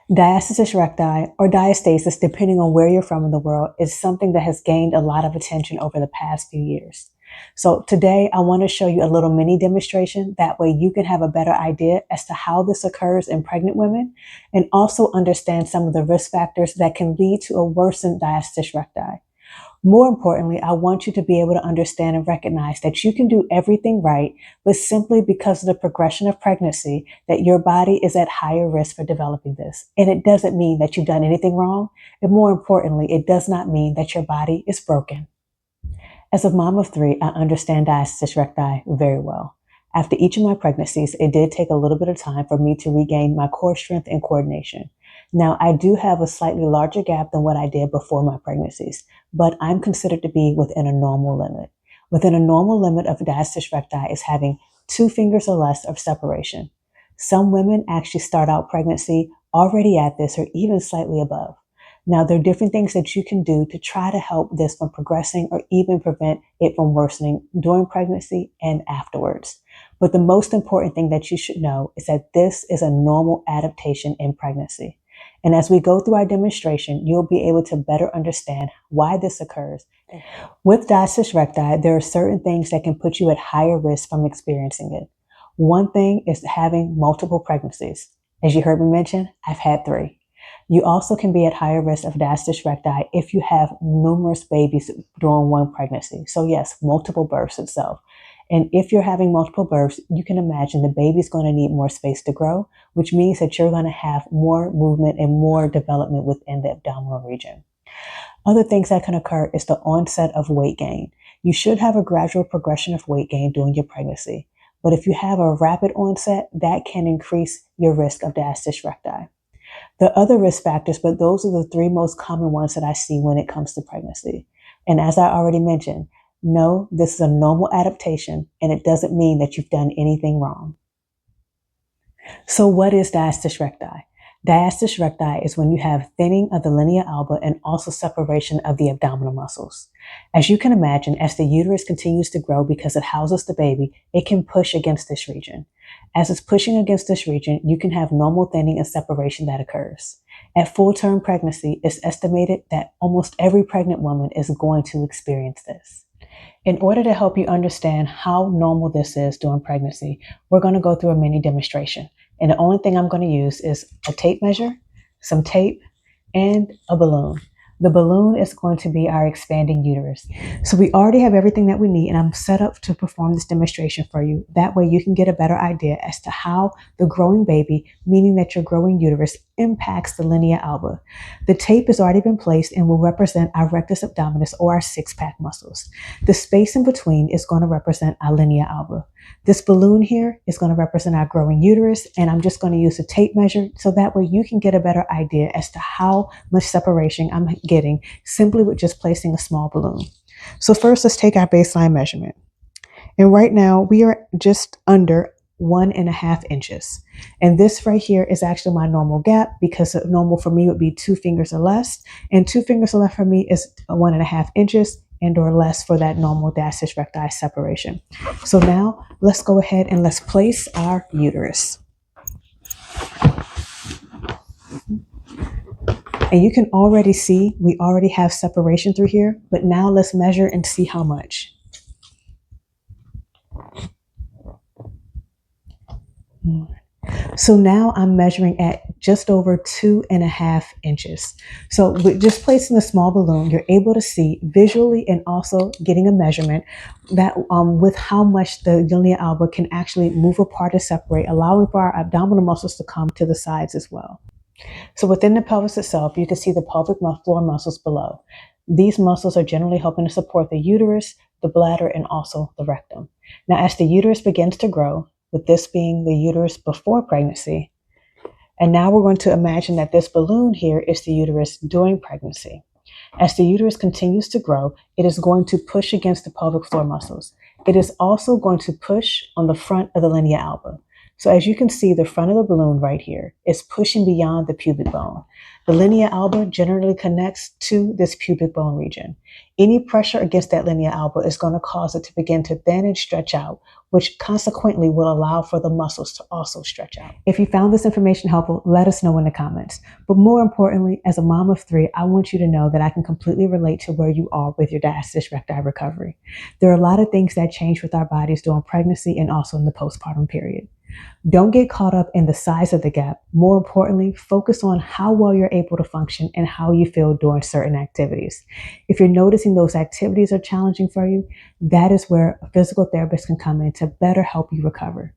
Diastasis recti, or diastasis, depending on where you're from in the world, is something that has gained a lot of attention over the past few years. So today I want to show you a little mini demonstration. That way you can have a better idea as to how this occurs in pregnant women and also understand some of the risk factors that can lead to a worsened diastasis recti. More importantly, I want you to be able to understand and recognize that you can do everything right, but simply because of the progression of pregnancy, that your body is at higher risk for developing this. And it doesn't mean that you've done anything wrong. And more importantly, it does not mean that your body is broken. As a mom of three, I understand diastasis recti very well. After each of my pregnancies, it did take a little bit of time for me to regain my core strength and coordination. Now, I do have a slightly larger gap than what I did before my pregnancies, but I'm considered to be within a normal limit. Within a normal limit of diastasis recti is having 2 fingers or less of separation. Some women actually start out pregnancy already at this or even slightly above. Now, there are different things that you can do to try to help this from progressing or even prevent it from worsening during pregnancy and afterwards. But the most important thing that you should know is that this is a normal adaptation in pregnancy. And as we go through our demonstration, you'll be able to better understand why this occurs. With diastasis recti, there are certain things that can put you at higher risk from experiencing it. One thing is having multiple pregnancies. As you heard me mention, I've had 3. You also can be at higher risk of diastasis recti if you have numerous babies during one pregnancy. So yes, multiple births itself. And if you're having multiple births, you can imagine the baby's going to need more space to grow, which means that you're going to have more movement and more development within the abdominal region. Other things that can occur is the onset of weight gain. You should have a gradual progression of weight gain during your pregnancy. But if you have a rapid onset, that can increase your risk of diastasis recti. There are other risk factors, but those are the 3 most common ones that I see when it comes to pregnancy. And as I already mentioned, no, this is a normal adaptation, and it doesn't mean that you've done anything wrong. So what is diastasis recti? Diastasis recti is when you have thinning of the linea alba and also separation of the abdominal muscles. As you can imagine, as the uterus continues to grow because it houses the baby, it can push against this region. As it's pushing against this region, you can have normal thinning and separation that occurs. At full-term pregnancy, it's estimated that almost every pregnant woman is going to experience this. In order to help you understand how normal this is during pregnancy, we're going to go through a mini demonstration. And the only thing I'm going to use is a tape measure, some tape, and a balloon. The balloon is going to be our expanding uterus. So we already have everything that we need, and I'm set up to perform this demonstration for you. That way you can get a better idea as to how the growing baby, meaning that your growing uterus, impacts the linea alba. The tape has already been placed and will represent our rectus abdominis, or our 6-pack muscles. The space in between is going to represent our linea alba. This balloon here is going to represent our growing uterus, and I'm just going to use a tape measure so that way you can get a better idea as to how much separation I'm getting simply with just placing a small balloon. So first, let's take our baseline measurement. And right now we are just under 1.5 inches. And this right here is actually my normal gap, because normal for me would be 2 fingers or less, and 2 fingers or less for me is 1.5 inches and or less for that normal diastasis recti separation. So now let's go ahead and let's place our uterus. And you can already see we already have separation through here, but now let's measure and see how much. So now I'm measuring at just over 2.5 inches. So with just placing a small balloon, you're able to see visually and also getting a measurement that with how much the linea alba can actually move apart and separate, allowing for our abdominal muscles to come to the sides as well. So within the pelvis itself, you can see the pelvic floor muscles below. These muscles are generally helping to support the uterus, the bladder, and also the rectum. Now, as the uterus begins to grow, with this being the uterus before pregnancy, and now we're going to imagine that this balloon here is the uterus during pregnancy. As the uterus continues to grow, it is going to push against the pelvic floor muscles. It is also going to push on the front of the linea alba. So as you can see, the front of the balloon right here is pushing beyond the pubic bone. The linea alba generally connects to this pubic bone region. Any pressure against that linea alba is going to cause it to begin to bend and stretch out, which consequently will allow for the muscles to also stretch out. If you found this information helpful, let us know in the comments. But more importantly, as a mom of 3, I want you to know that I can completely relate to where you are with your diastasis recti recovery. There are a lot of things that change with our bodies during pregnancy and also in the postpartum period. Don't get caught up in the size of the gap. More importantly, focus on how well you're able to function and how you feel during certain activities. If you're noticing those activities are challenging for you, that is where a physical therapist can come in to better help you recover.